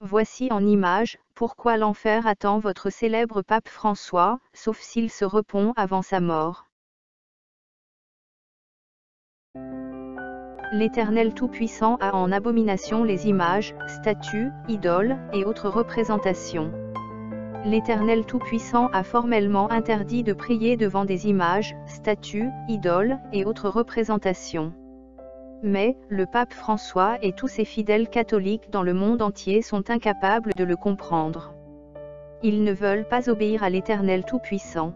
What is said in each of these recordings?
Voici en image, pourquoi l'enfer attend votre célèbre pape François, sauf s'il se repent avant sa mort. L'Éternel Tout-Puissant a en abomination les images, statues, idoles, et autres représentations. L'Éternel Tout-Puissant a formellement interdit de prier devant des images, statues, idoles, et autres représentations. Mais, le pape François et tous ses fidèles catholiques dans le monde entier sont incapables de le comprendre. Ils ne veulent pas obéir à l'Éternel Tout-Puissant.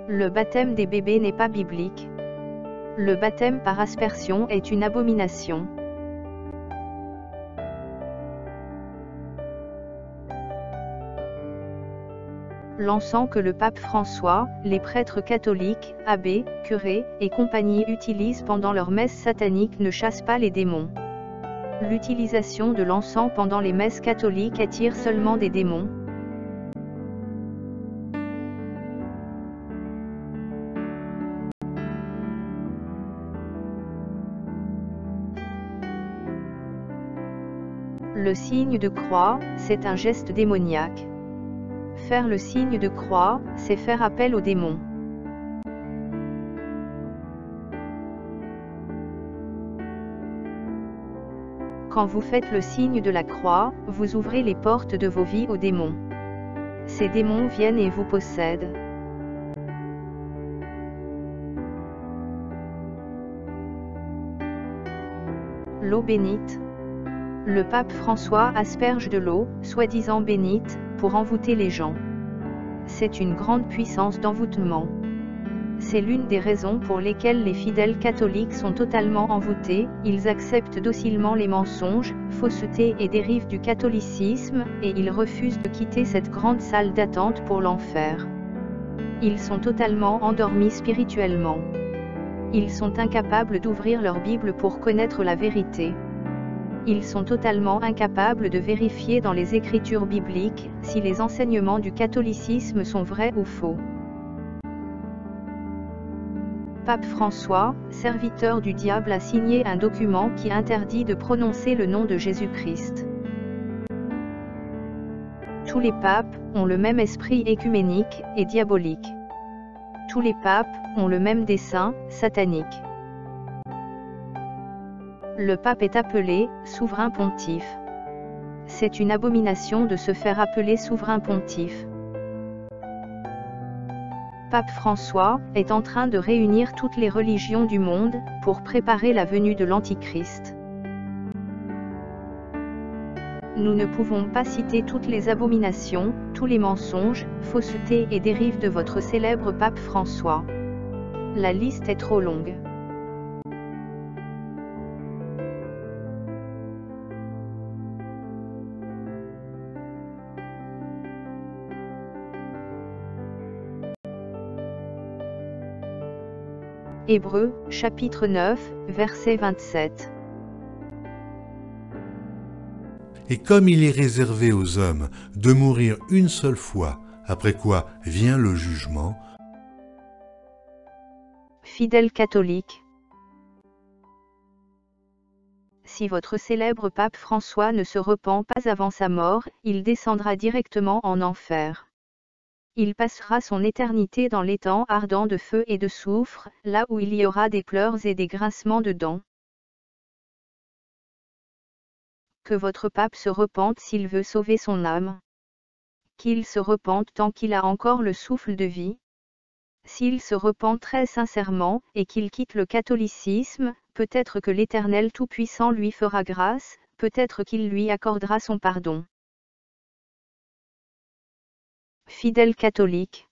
Le baptême des bébés n'est pas biblique. Le baptême par aspersion est une abomination. L'encens que le pape François, les prêtres catholiques, abbés, curés, et compagnie utilisent pendant leurs messes sataniques ne chasse pas les démons. L'utilisation de l'encens pendant les messes catholiques attire seulement des démons. Le signe de croix, c'est un geste démoniaque. Faire le signe de croix, c'est faire appel aux démons. Quand vous faites le signe de la croix, vous ouvrez les portes de vos vies aux démons. Ces démons viennent et vous possèdent. L'eau bénite. Le pape François asperge de l'eau, soi-disant bénite, pour envoûter les gens. C'est une grande puissance d'envoûtement. C'est l'une des raisons pour lesquelles les fidèles catholiques sont totalement envoûtés, ils acceptent docilement les mensonges, faussetés et dérives du catholicisme, et ils refusent de quitter cette grande salle d'attente pour l'enfer. Ils sont totalement endormis spirituellement. Ils sont incapables d'ouvrir leur Bible pour connaître la vérité. Ils sont totalement incapables de vérifier dans les écritures bibliques, si les enseignements du catholicisme sont vrais ou faux. Pape François, serviteur du diable, a signé un document qui interdit de prononcer le nom de Jésus-Christ. Tous les papes ont le même esprit écuménique et diabolique. Tous les papes ont le même dessein satanique. Le pape est appelé souverain pontife. C'est une abomination de se faire appeler souverain pontife. Pape François est en train de réunir toutes les religions du monde pour préparer la venue de l'Antichrist. Nous ne pouvons pas citer toutes les abominations, tous les mensonges, faussetés et dérives de votre célèbre pape François. La liste est trop longue. Hébreux, chapitre 9, verset 27. Et comme il est réservé aux hommes de mourir une seule fois, après quoi vient le jugement, Fidèles catholiques, si votre célèbre pape François ne se repent pas avant sa mort, il descendra directement en enfer. Il passera son éternité dans l'étang ardent de feu et de soufre, là où il y aura des pleurs et des grincements de dents. Que votre pape se repente s'il veut sauver son âme. Qu'il se repente tant qu'il a encore le souffle de vie. S'il se repent très sincèrement, et qu'il quitte le catholicisme, peut-être que l'Éternel Tout-Puissant lui fera grâce, peut-être qu'il lui accordera son pardon. Fidèles catholiques.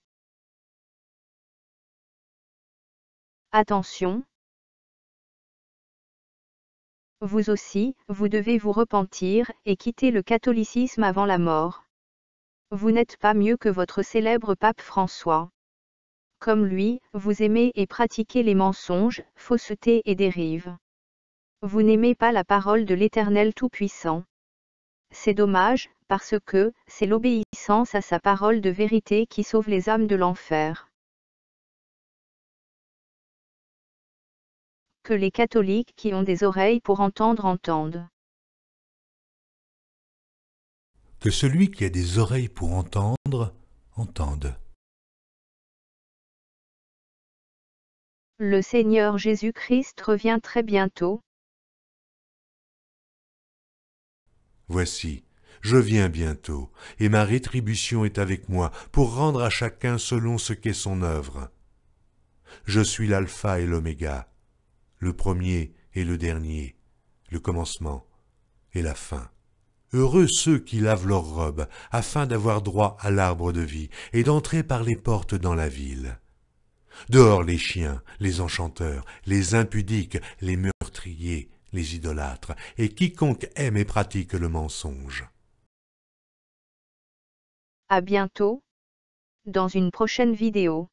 Attention. Vous aussi, vous devez vous repentir, et quitter le catholicisme avant la mort. Vous n'êtes pas mieux que votre célèbre pape François. Comme lui, vous aimez et pratiquez les mensonges, faussetés et dérives. Vous n'aimez pas la parole de l'Éternel Tout-Puissant. C'est dommage, parce que c'est l'obéissance à sa parole de vérité qui sauve les âmes de l'enfer. Que les catholiques qui ont des oreilles pour entendre entendent. Que celui qui a des oreilles pour entendre, entende. Le Seigneur Jésus-Christ revient très bientôt. Voici, je viens bientôt, et ma rétribution est avec moi, pour rendre à chacun selon ce qu'est son œuvre. Je suis l'alpha et l'oméga, le premier et le dernier, le commencement et la fin. Heureux ceux qui lavent leurs robes, afin d'avoir droit à l'arbre de vie, et d'entrer par les portes dans la ville. Dehors les chiens, les enchanteurs, les impudiques, les meurtriers, les idolâtres, et quiconque aime et pratique le mensonge. À bientôt, dans une prochaine vidéo.